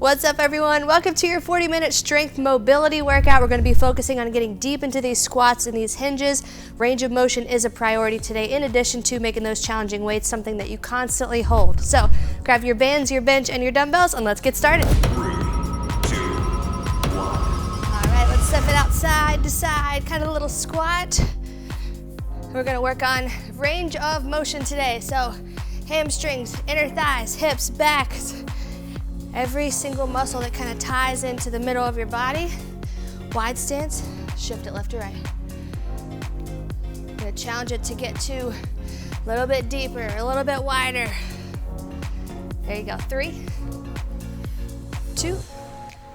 What's up, everyone? Welcome to your 40-minute strength mobility workout. We're going to be focusing on getting deep into these squats and these hinges. Range of motion is a priority today, in addition to making those challenging weights something that you constantly hold. So grab your bands, your bench, and your dumbbells, and let's get started. 3, 2, 1. All right, let's step it out side to side, kind of a little squat. We're going to work on range of motion today. So hamstrings, inner thighs, hips, backs, every single muscle that kind of ties into the middle of your body. Wide stance, shift it left to right. I'm gonna challenge it to get to a little bit deeper, a little bit wider. There you go, 3, 2,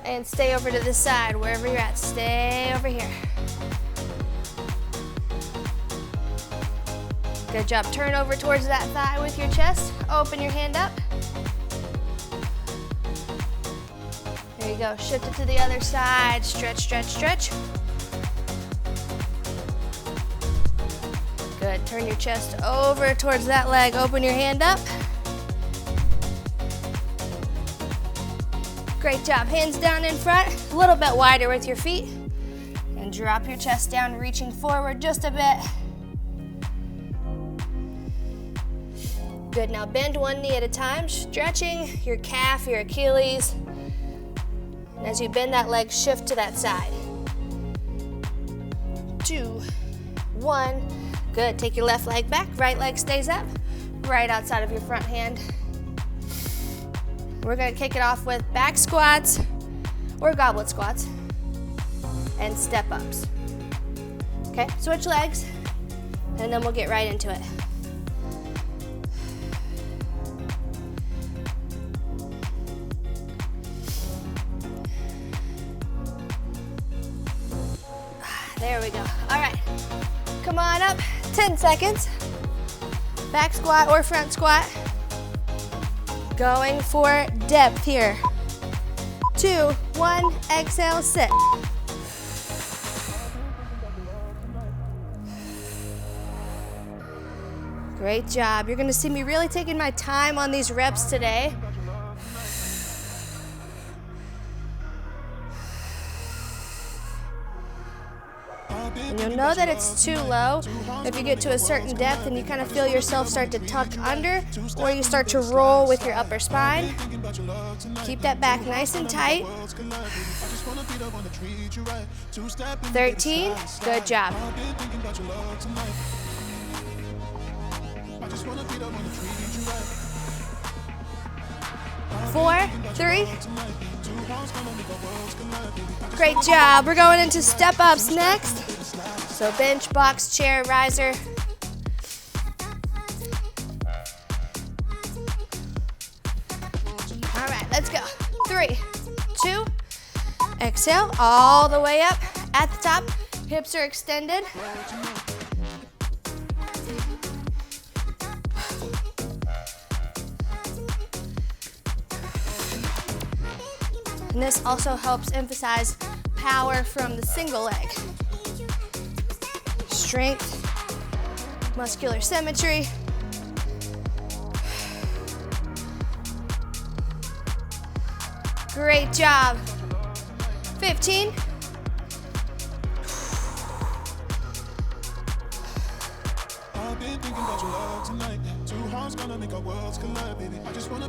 and stay over to this side, wherever you're at, stay over here. Good job, turn over towards that thigh with your chest, open your hand up. There you go, shift it to the other side, stretch, stretch, stretch. Good, turn your chest over towards that leg, open your hand up. Great job, hands down in front, a little bit wider with your feet. And drop your chest down, reaching forward just a bit. Good, now bend one knee at a time, stretching your calf, your Achilles. And as you bend that leg, shift to that side. 2, 1. Good, take your left leg back, right leg stays up, right outside of your front hand. We're gonna kick it off with back squats or goblet squats and step ups. Okay, switch legs, and then we'll get right into it. There we go. All right, come on up, 10 seconds. Back squat or front squat. Going for depth here. 2, 1, exhale, sit. Great job. You're gonna see me really taking my time on these reps today. And you'll know that it's too low if you get to a certain depth and you kind of feel yourself start to tuck under, or you start to roll with your upper spine. Keep that back nice and tight. 13, good job. 4, 3. Great job. We're going into step ups next. So bench, box, chair, riser. All right, let's go. 3, 2, exhale, all the way up. At the top, hips are extended. And this also helps emphasize power from the single leg. Strength, muscular symmetry. Great job. 15.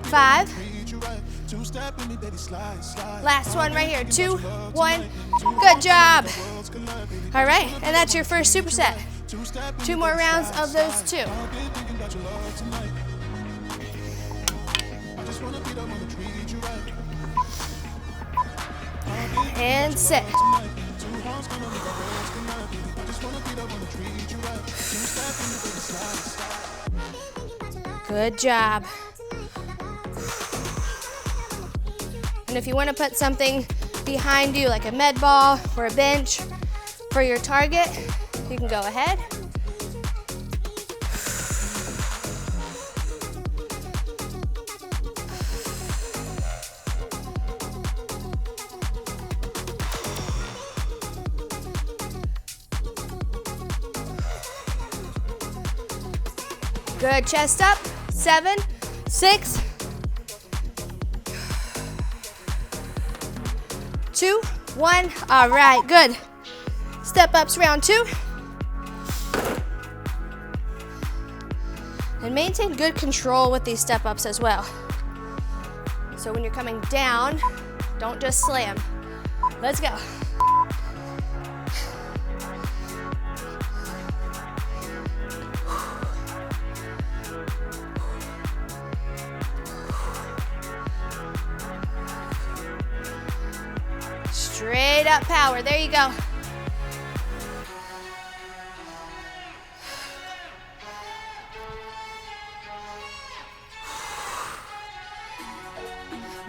Five. Last one right here. 2, 1. Good job. All right, and that's your first superset. 2 more rounds of those 2. And sit. Good job. And if you want to put something behind you, like a med ball or a bench for your target, you can go ahead. Good, chest up. 7, 6, 2, 1. All right, good. Step ups, round 2. And maintain good control with these step ups as well. So when you're coming down, don't just slam. Let's go. Straight up power, there you go.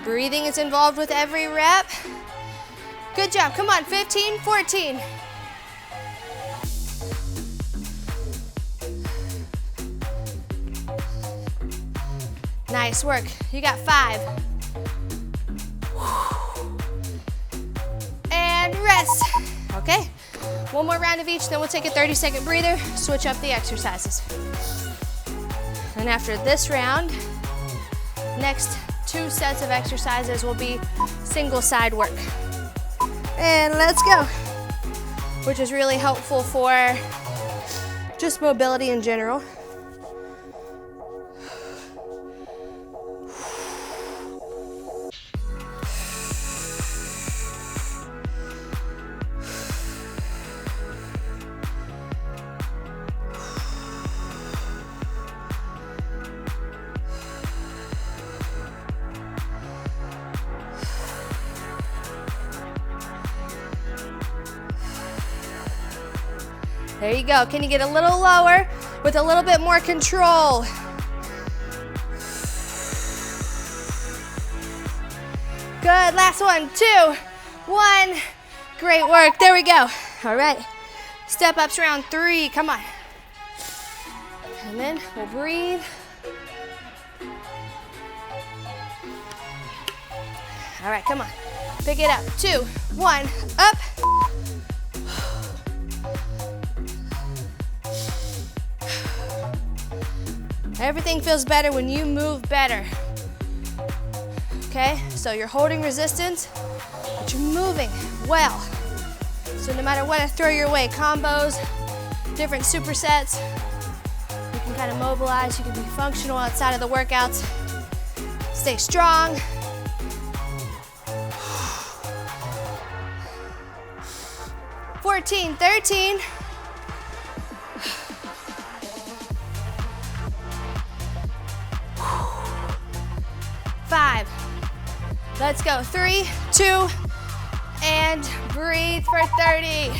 Breathing is involved with every rep. Good job, come on, 15, 14. Nice work, you got 5. And rest. Okay, one more round of each, then we'll take a 30-second breather, switch up the exercises. And after this round, next 2 sets of exercises will be single side work. And let's go, which is really helpful for just mobility in general. There you go. Can you get a little lower with a little bit more control? Good, last one, 2, 1. Great work, there we go. All right, step ups round 3, come on. And then we'll breathe. All right, come on, pick it up, 2, 1, up. Everything feels better when you move better. Okay, so you're holding resistance, but you're moving well. So no matter what I throw your way, combos, different supersets, you can kind of mobilize, you can be functional outside of the workouts. Stay strong. $14, $13. 5. Let's go. 3, 2, and breathe for 30.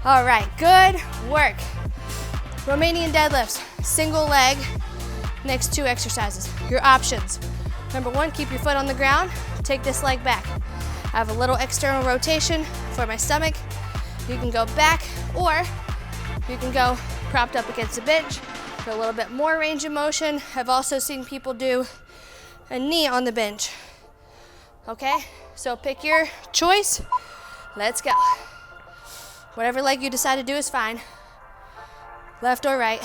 All right, good work. Romanian deadlifts, single leg, next 2 exercises. Your options. Number 1, keep your foot on the ground, take this leg back. I have a little external rotation for my stomach. You can go back, or you can go propped up against the bench for a little bit more range of motion. I've also seen people do a knee on the bench. Okay, so pick your choice. Let's go. Whatever leg you decide to do is fine. Left or right.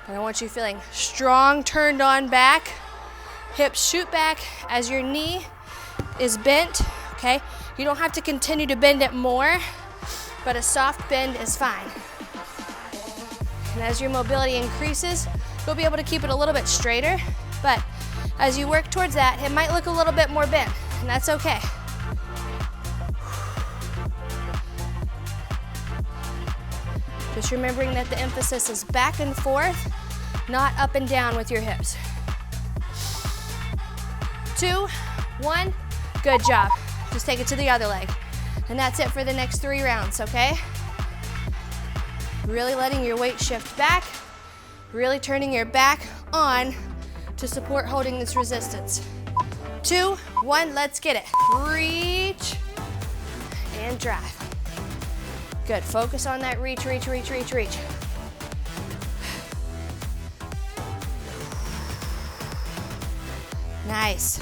But I want you feeling strong, turned on back. Hips shoot back as your knee is bent, okay? You don't have to continue to bend it more, but a soft bend is fine. And as your mobility increases, you'll be able to keep it a little bit straighter, but as you work towards that, it might look a little bit more bent, and that's okay. Just remembering that the emphasis is back and forth, not up and down with your hips. 2, 1, good job. Just take it to the other leg. And that's it for the next 3 rounds, okay? Really letting your weight shift back, really turning your back on to support holding this resistance. 2, 1, let's get it. Reach and drive. Good, focus on that reach, reach, reach, reach, reach. Nice.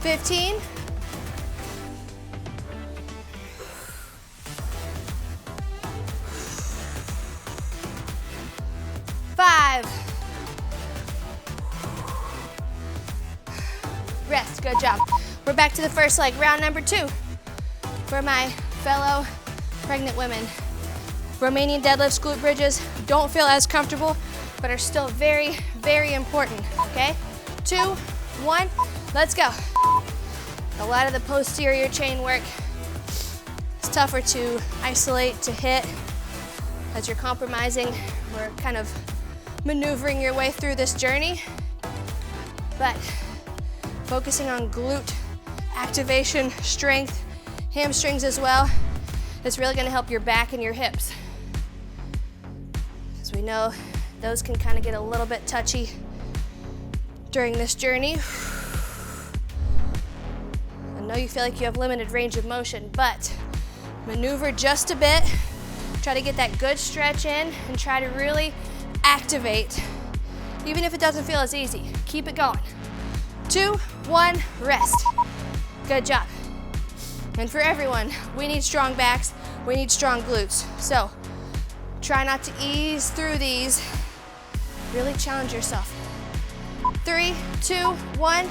15. 5. Rest, good job. We're back to the first leg, round number 2. For my fellow pregnant women. Romanian deadlifts, glute bridges, don't feel as comfortable, but are still very, very important, okay? 2, 1, let's go. A lot of the posterior chain work is tougher to isolate, to hit, as you're compromising or kind of maneuvering your way through this journey. But focusing on glute activation, strength, hamstrings as well, is really gonna help your back and your hips. As we know, those can kind of get a little bit touchy during this journey. I know you feel like you have limited range of motion, but maneuver just a bit, try to get that good stretch in, and try to really activate, even if it doesn't feel as easy. Keep it going. 2, 1, rest. Good job. And for everyone, we need strong backs, we need strong glutes. So try not to ease through these. Really challenge yourself. 3, 2, 1,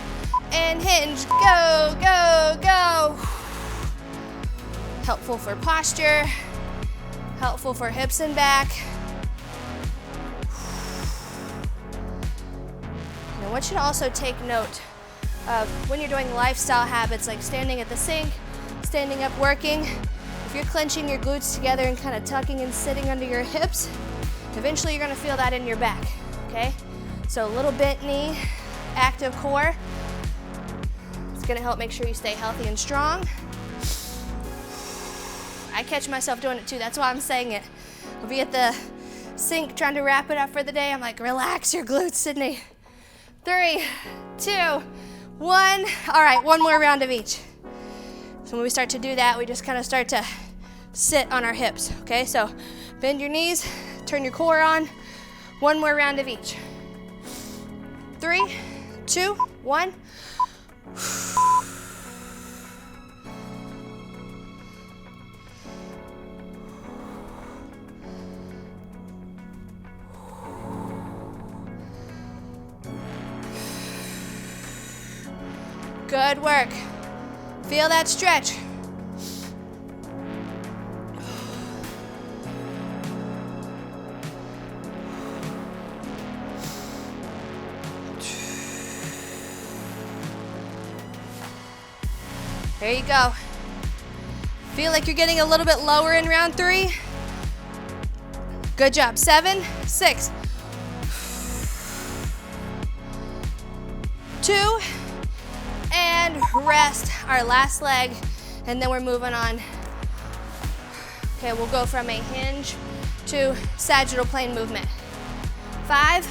and hinge. Go, go, go. Helpful for posture, helpful for hips and back. I want you to also take note of when you're doing lifestyle habits like standing at the sink, standing up working. If you're clenching your glutes together and kind of tucking and sitting under your hips, eventually you're gonna feel that in your back, okay? So a little bent knee, active core. It's gonna help make sure you stay healthy and strong. I catch myself doing it too, that's why I'm saying it. I'll be at the sink trying to wrap it up for the day. I'm like, relax your glutes, Sydney. 3, 2, 1. All right, one more round of each. So when we start to do that, we just kind of start to sit on our hips, okay? So bend your knees, turn your core on. One more round of each. 3, 2, 1. Good work. Feel that stretch. There you go. Feel like you're getting a little bit lower in round 3. Good job. 7, 6, 2, and rest. Our last leg, and then we're moving on. Okay, we'll go from a hinge to sagittal plane movement. 5.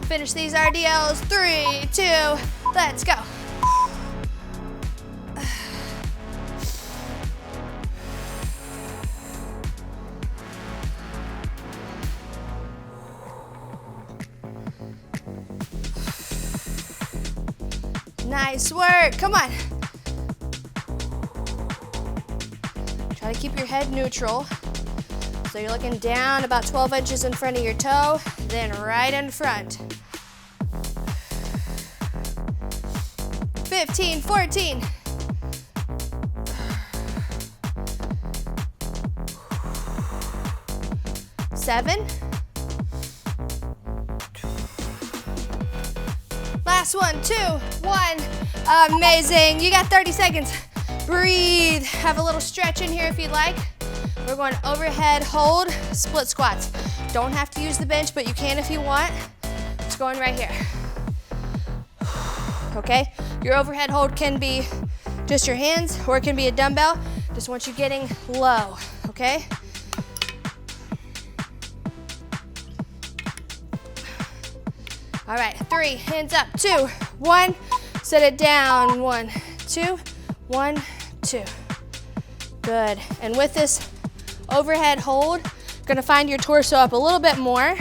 Finish these RDLs. 3, 2, let's go. Nice work, come on. Try to keep your head neutral. So you're looking down about 12 inches in front of your toe, then right in front. 15, 14. 7. Last one, 2, 1. Amazing. You got 30 seconds. Breathe. Have a little stretch in here if you'd like. We're going overhead hold, split squats. Don't have to use the bench, but you can if you want. It's going right here. Okay? Your overhead hold can be just your hands, or it can be a dumbbell. Just want you getting low, okay? All right, 3, hands up, 2, 1, set it down, 1, 2, 1, 2. Good, and with this overhead hold, you're gonna find your torso up a little bit more.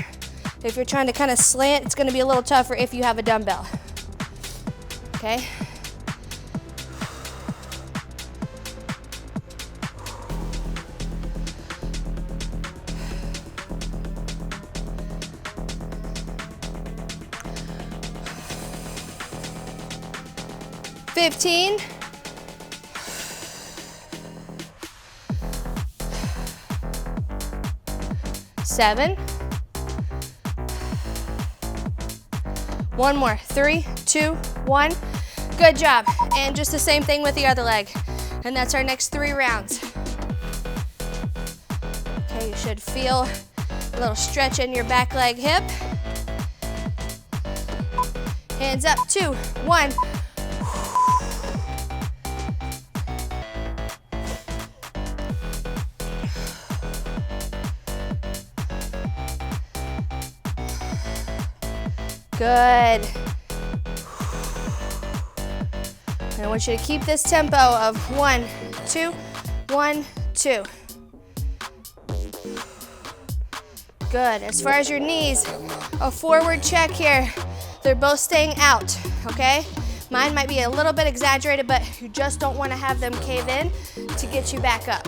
If you're trying to kind of slant, it's gonna be a little tougher if you have a dumbbell. Okay, 15. 7. One more. 3, 2, 1. Good job. And just the same thing with the other leg. And that's our next 3 rounds. Okay, you should feel a little stretch in your back leg hip. Hands up. 2, 1. Good. I want you to keep this tempo of 1, 2, 1, 2. Good. As far as your knees, a forward check here. They're both staying out, okay? Mine might be a little bit exaggerated, but you just don't want to have them cave in to get you back up.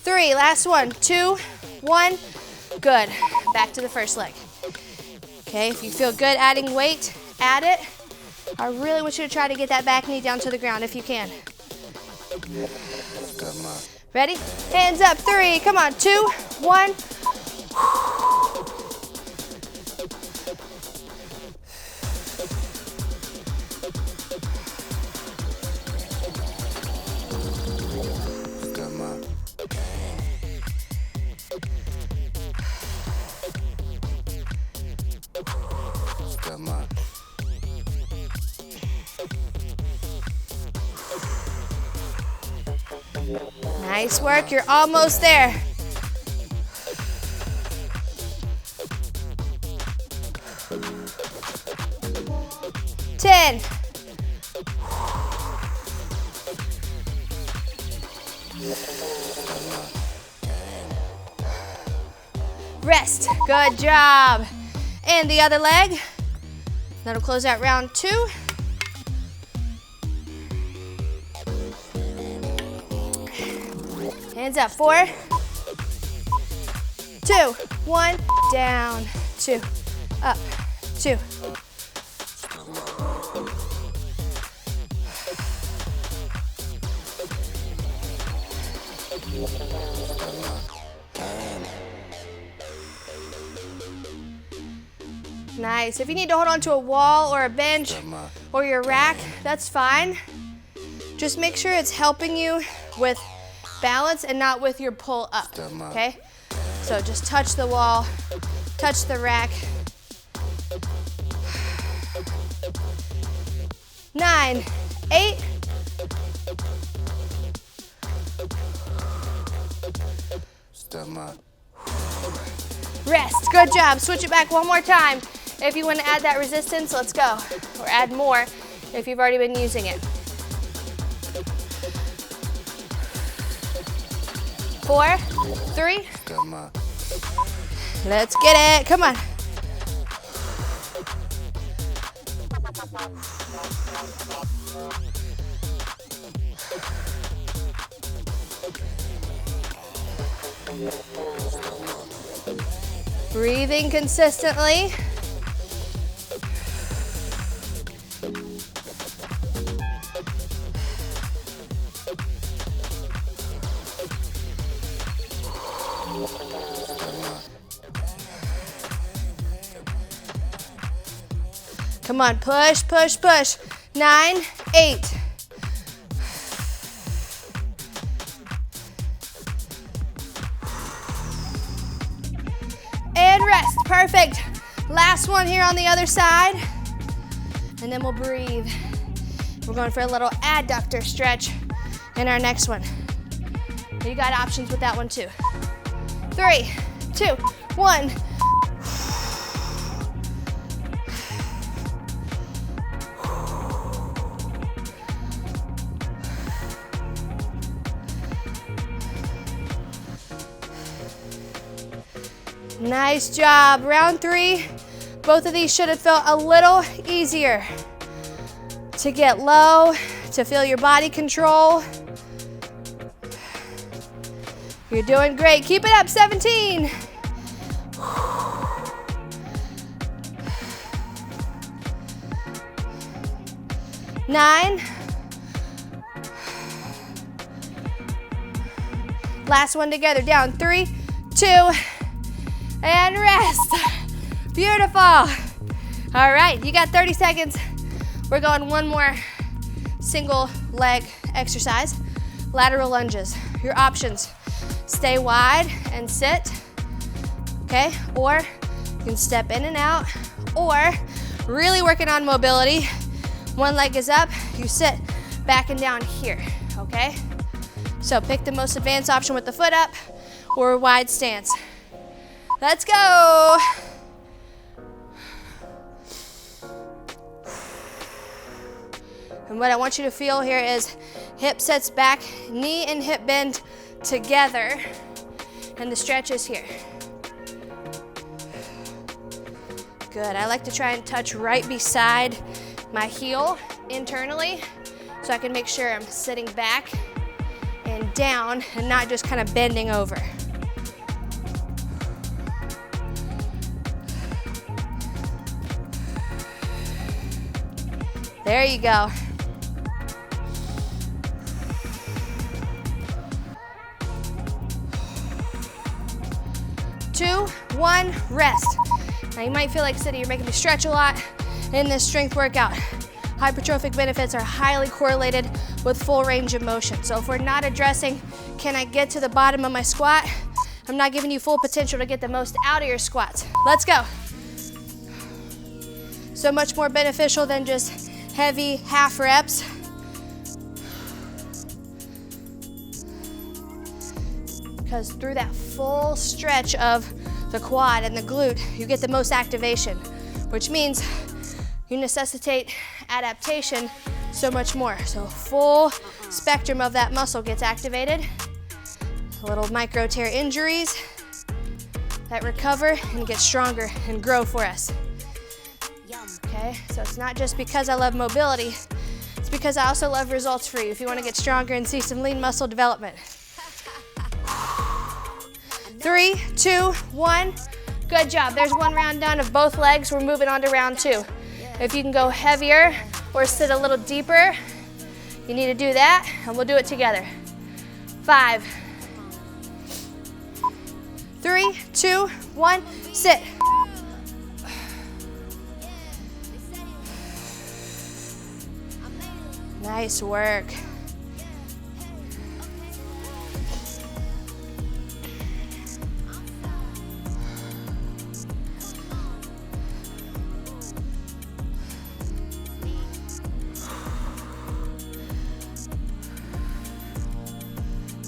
3, last one. 2, 1. Good. Back to the first leg. Okay, if you feel good adding weight, add it. I really want you to try to get that back knee down to the ground if you can. Ready? Hands up. 3. Come on. 2, 1. Nice work, you're almost there. Ten. Rest, good job. And the other leg. That'll close out round 2. Hands up. 4, 2, 1, down, 2, up, 2. Nice. If you need to hold on to a wall or a bench or your rack, that's fine. Just make sure it's helping you with balance and not with your pull up, okay? So just touch the wall, touch the rack. 9, 8. Rest, good job. Switch it back one more time. If you want to add that resistance, let's go. Or add more if you've already been using it. 4, 3. Let's get it. Come on. Breathing consistently. Come on, push, push, push. 9, 8. And rest, perfect. Last one here on the other side. And then we'll breathe. We're going for a little adductor stretch in our next one. You got options with that one too. 3, 2, 1. Nice job. Round 3. Both of these should have felt a little easier. To get low, to feel your body control. You're doing great. Keep it up. 17. 9. Last one together, down, 3, 2, and rest. Beautiful. All right, you got 30 seconds. We're going one more single leg exercise, lateral lunges. Your options, stay wide and sit, okay? Or you can step in and out, or really working on mobility. One leg is up, you sit back and down here, okay? So pick the most advanced option with the foot up or a wide stance. Let's go. And what I want you to feel here is hip sets back, knee and hip bend together, and the stretch is here. Good, I like to try and touch right beside my heel internally so I can make sure I'm sitting back and down and not just kind of bending over. There you go. 2, 1, rest. Now you might feel like, City, you're making me stretch a lot in this strength workout. Hypertrophic benefits are highly correlated with full range of motion. So if we're not addressing, can I get to the bottom of my squat? I'm not giving you full potential to get the most out of your squats. Let's go. So much more beneficial than just heavy half reps. Because through that full stretch of the quad and the glute, you get the most activation, which means you necessitate adaptation so much more. So full spectrum of that muscle gets activated. Little micro tear injuries that recover and get stronger and grow for us. Okay, so it's not just because I love mobility, it's because I also love results for you if you want to get stronger and see some lean muscle development. 3, 2, 1. Good job. There's one round done of both legs. We're moving on to round 2. If you can go heavier or sit a little deeper, you need to do that, and we'll do it together. 5, 3, 2, 1, sit. Nice work.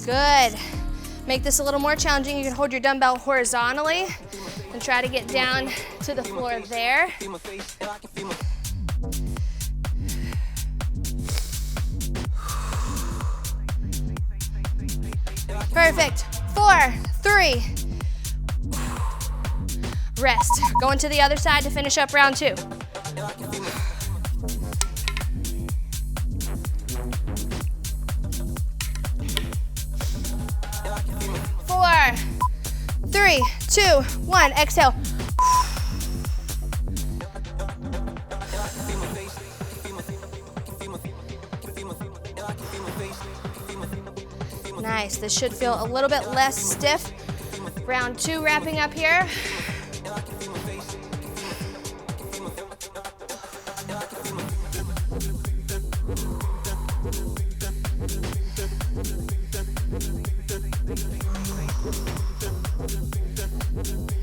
Good. Make this a little more challenging. You can hold your dumbbell horizontally and try to get down to the floor there. Perfect. 4, 3. Rest. Going to the other side to finish up round 2. 4, 3, 2, 1. Exhale. Nice. This should feel a little bit less stiff. Round 2 wrapping up here.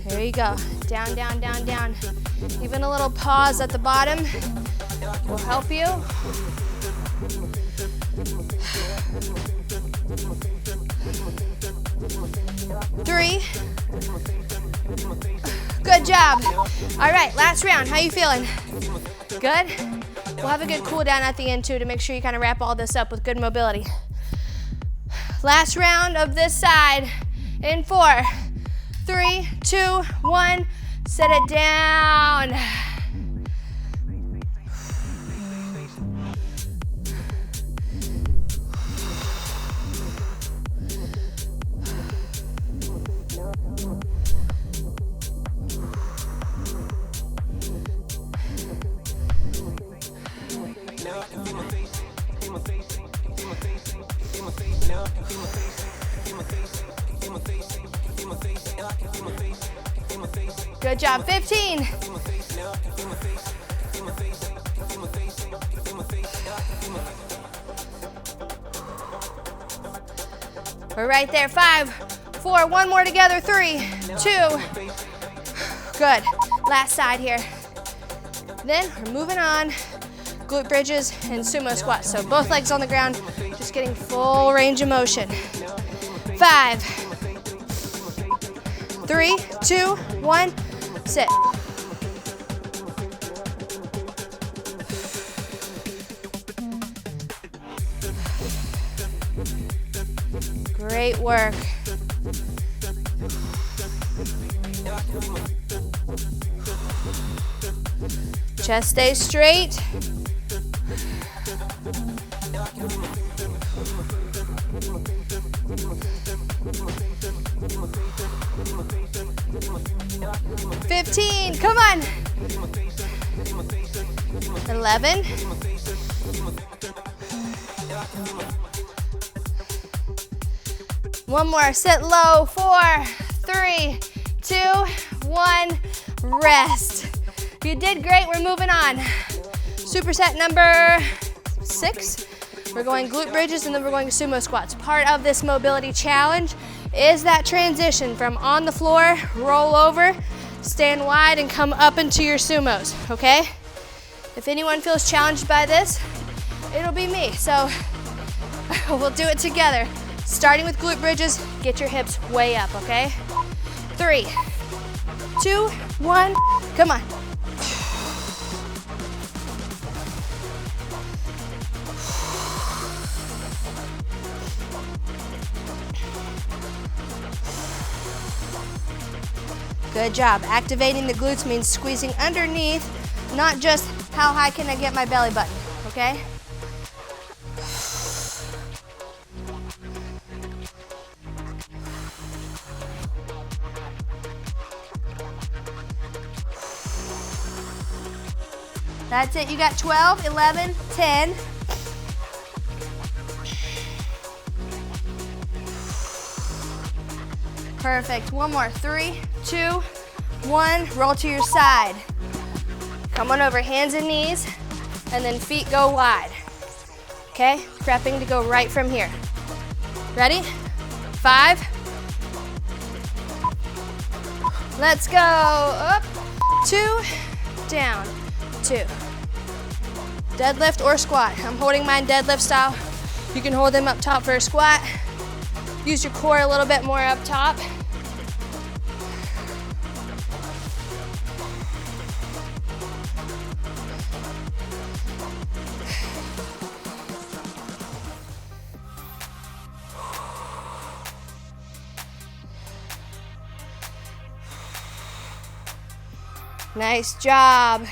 There you go. Down, down, down, down. Even a little pause at the bottom will help you. Three. Good job. All right, last round. How you feeling? Good? We'll have a good cool down at the end too to make sure you kind of wrap all this up with good mobility. Last round of this side in 4, 3, 2, 1. Set it down. Now I can feel my face. Good job, 15. We're right there, 5, 4, one more together, 3, 2. Good, last side here. Then we're moving on, glute bridges and sumo squats. So both legs on the ground, just getting full range of motion. 5, 3, 2, 1, sit. Great work. Chest stays straight. $15, come on. 11. One more, sit low, 4, 3, 2, 1, rest. You did great, we're moving on. Superset number 6. We're going glute bridges and then we're going sumo squats. Part of this mobility challenge is that transition from on the floor, roll over, stand wide and come up into your sumos, okay? If anyone feels challenged by this, it'll be me, so we'll do it together. Starting with glute bridges, get your hips way up, okay? 3, 2, 1, come on. Good job. Activating the glutes means squeezing underneath, not just how high can I get my belly button, okay? That's it, you got 12, 11, 10. Perfect, one more, 3, 2, 1, roll to your side. Come on over, hands and knees, and then feet go wide. Okay, prepping to go right from here. Ready? 5. Let's go, up, 2, down, 2. Deadlift or squat. I'm holding mine deadlift style. You can hold them up top for a squat. Use your core a little bit more up top. Nice job.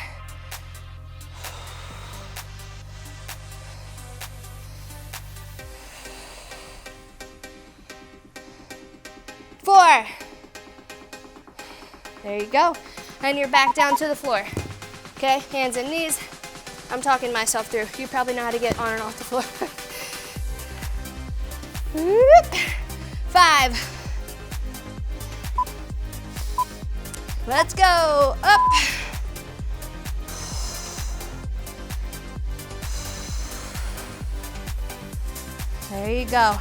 There you go. And you're back down to the floor. Okay, hands and knees. I'm talking myself through. You probably know how to get on and off the floor. 5. Let's go, up. There you go.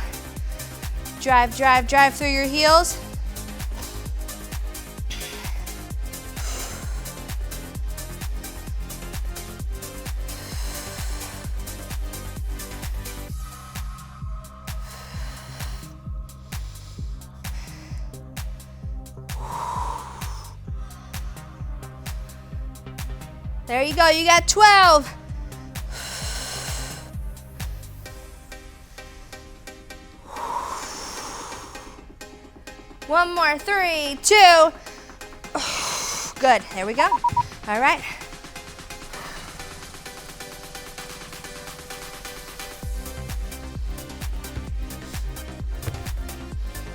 Drive, drive, drive through your heels. There you go, you got 12. One more, 3, 2. Good, there we go. All right.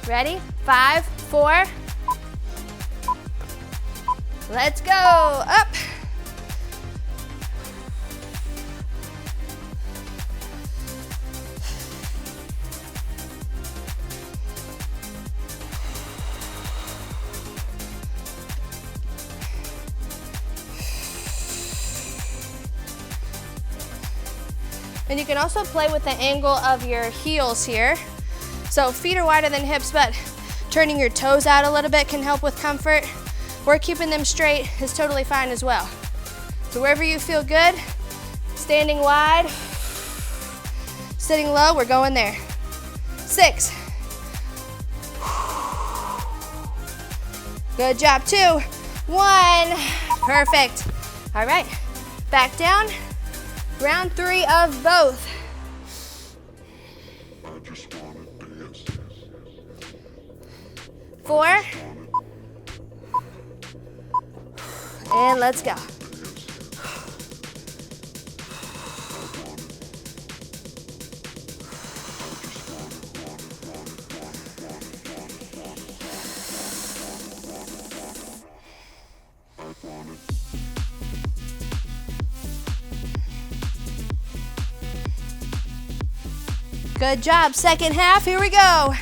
Ready? 5, 4. Let's go, up. And you can also play with the angle of your heels here. So feet are wider than hips, but turning your toes out a little bit can help with comfort, or keeping them straight is totally fine as well. So wherever you feel good, standing wide, sitting low, we're going there. 6. Good job, 2, 1, perfect. All right, back down, round 3 of both. Four, and let's go. Good job, second half, here we go.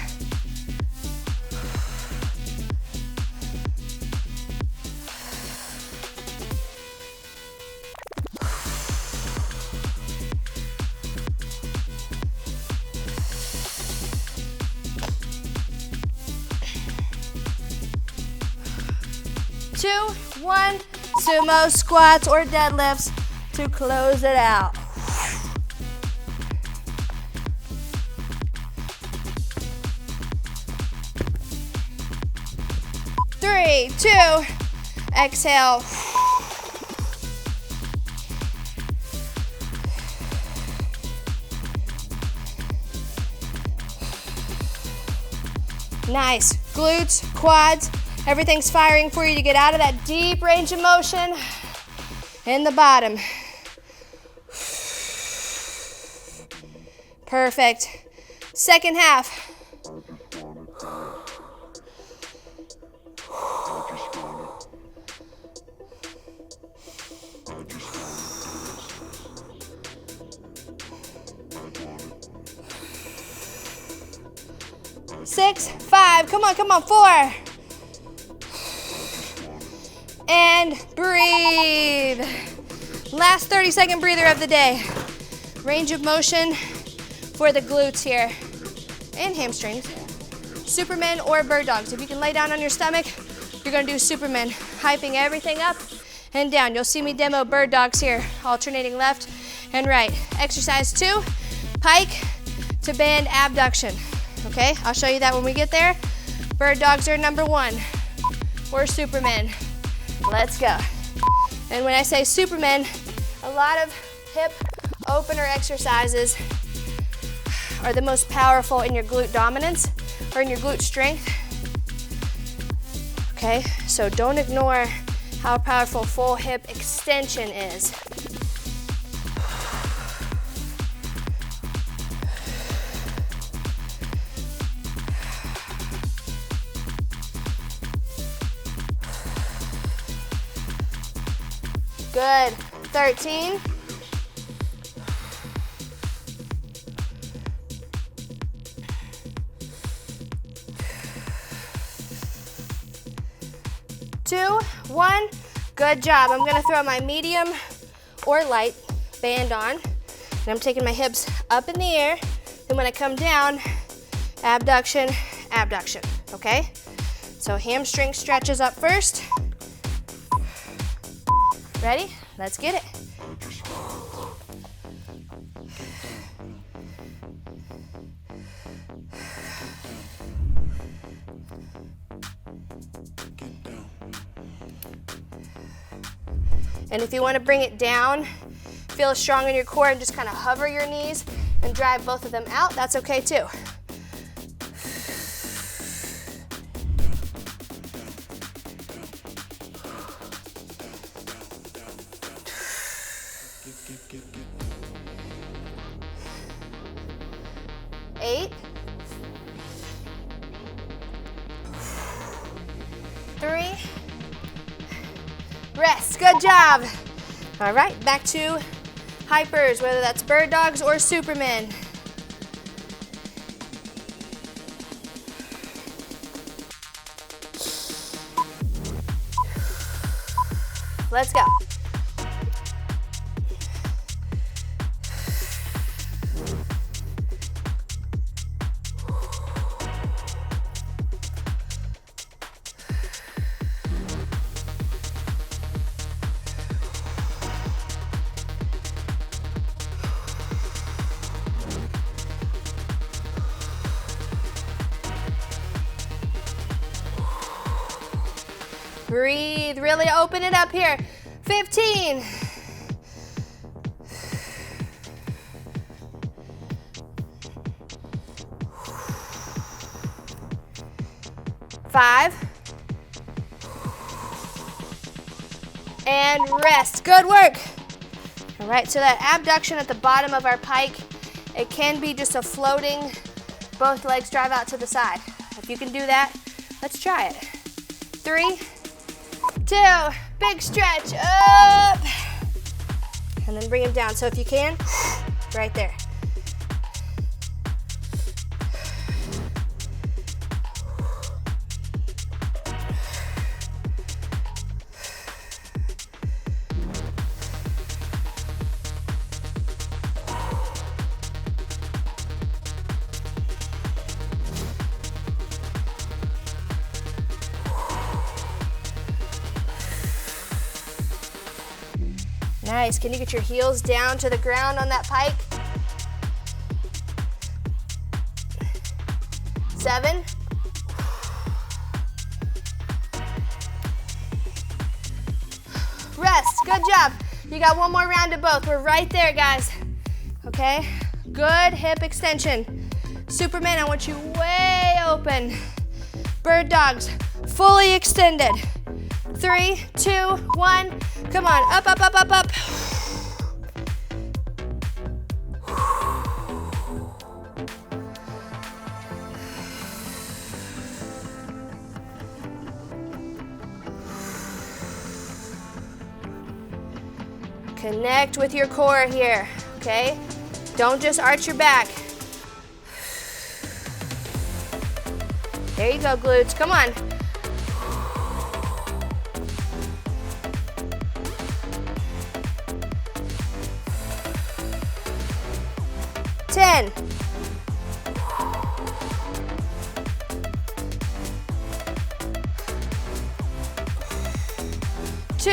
Two, 1, sumo squats or deadlifts to close it out. Three, 2, exhale. Nice, glutes, quads, everything's firing for you to get out of that deep range of motion in the bottom. Perfect. Second half. Six, 5, come on, 4. And breathe. Last 30-second breather of the day. Range of motion for the glutes here and hamstrings. Supermen or bird dogs. If you can lay down on your stomach, you're gonna do Supermen, hyping everything up and down. You'll see me demo bird dogs here, alternating left and right. Exercise 2, pike to band abduction. Okay, I'll show you that when we get there. Bird dogs are number 1, or Supermen. Let's go. And when I say Supermen, a lot of hip opener exercises are the most powerful in your glute dominance or in your glute strength. Okay, so don't ignore how powerful full hip extension is. Good, 13. Two, 1, good job. I'm gonna throw my medium or light band on, and I'm taking my hips up in the air, and when I come down, abduction, abduction, okay? So hamstring stretches up first. Ready? Let's get it. And if you want to bring it down, feel strong in your core and just kind of hover your knees and drive both of them out, that's okay too. Eight, 3, rest, good job. All right, back to hypers, whether that's bird dogs or Supermen. Let's go. Breathe, really open it up here. 15. 5. And rest. Good work. All right, so that abduction at the bottom of our pike, it can be just a floating, both legs drive out to the side. If you can do that, let's try it. 3, 2, big stretch, up. And then bring them down. So if you can, right there. Nice, can you get your heels down to the ground on that pike? 7. Rest, good job. You got one more round of both. We're right there, guys. Okay, good hip extension. Supermen, I want you way open. Bird dogs, fully extended. 3, 2, 1. Come on, up, up, up, up, up. Connect with your core here, okay? Don't just arch your back. There you go, glutes, come on. 10. 2,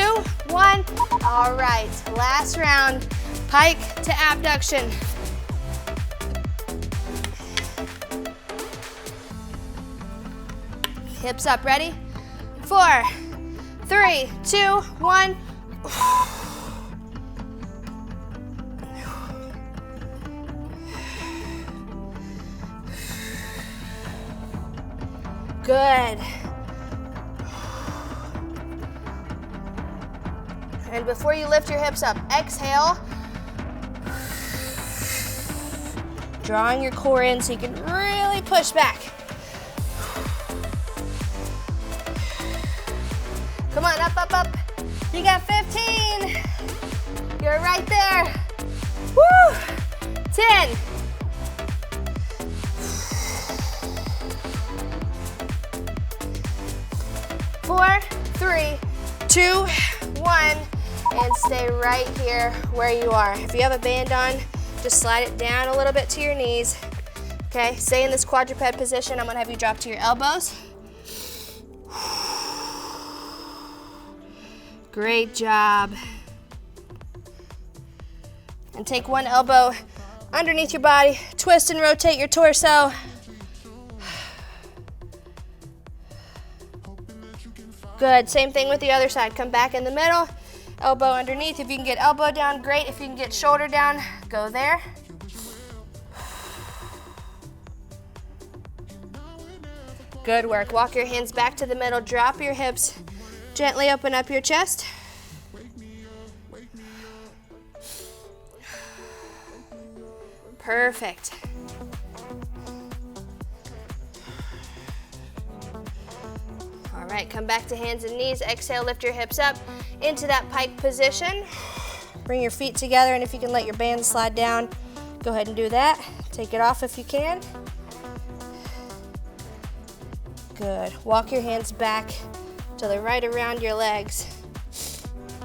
1. All right, last round, pike to abduction. Hips up, ready? 4, 3, 2, 1. Good. And before you lift your hips up, exhale. Drawing your core in so you can really push back. Come on, up, up, up. You got 15. You're right there. Woo! 10. 4, 3, 2, 1, and stay right here where you are. If you have a band on, just slide it down a little bit to your knees. Okay, stay in this quadruped position. I'm gonna have you drop to your elbows. Great job. And take one elbow underneath your body, twist and rotate your torso. Good, same thing with the other side. Come back in the middle, elbow underneath. If you can get elbow down, great. If you can get shoulder down, go there. Good work. Walk your hands back to the middle, drop your hips, gently open up your chest. Perfect. All right, come back to hands and knees. Exhale, lift your hips up into that pike position. Bring your feet together, and if you can let your band slide down, go ahead and do that. Take it off if you can. Good. Walk your hands back to the right around your legs.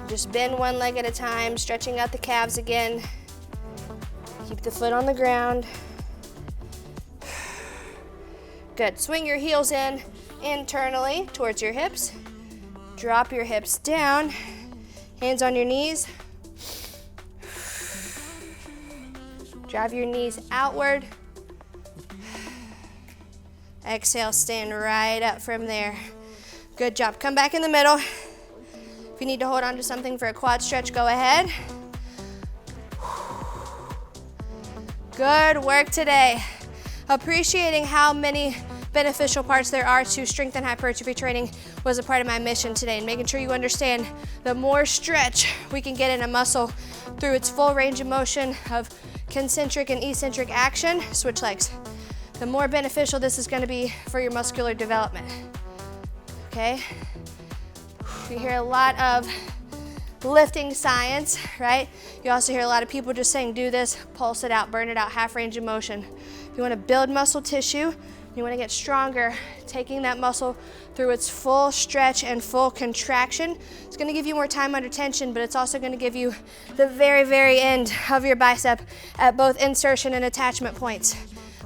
Just bend one leg at a time, stretching out the calves again. Keep the foot on the ground. Good. Swing your heels in internally towards your hips. Drop your hips down. Hands on your knees. Drive your knees outward. Exhale, stand right up from there. Good job. Come back in the middle. If you need to hold on to something for a quad stretch, go ahead. Good work today. Appreciating how many beneficial parts there are to strength and hypertrophy training was a part of my mission today, and making sure you understand the more stretch we can get in a muscle through its full range of motion of concentric and eccentric action, switch legs, the more beneficial this is going to be for your muscular development. Okay? You hear a lot of lifting science, right? You also hear a lot of people just saying, do this, pulse it out, burn it out, half range of motion. If you want to build muscle tissue, you want to get stronger, taking that muscle through its full stretch and full contraction. It's going to give you more time under tension, but it's also going to give you the very, very end of your bicep at both insertion and attachment points,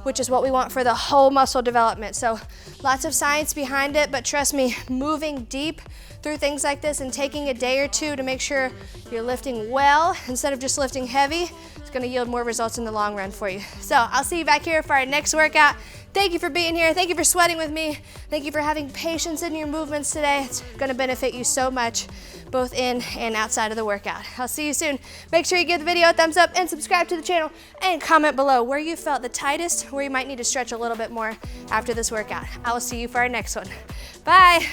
which is what we want for the whole muscle development. So lots of science behind it, but trust me, moving deep through things like this and taking a day or two to make sure you're lifting well instead of just lifting heavy, it's going to yield more results in the long run for you. So I'll see you back here for our next workout. Thank you for being here. Thank you for sweating with me. Thank you for having patience in your movements today. It's going to benefit you so much, both in and outside of the workout. I'll see you soon. Make sure you give the video a thumbs up and subscribe to the channel, and comment below where you felt the tightest, where you might need to stretch a little bit more after this workout. I will see you for our next one. Bye.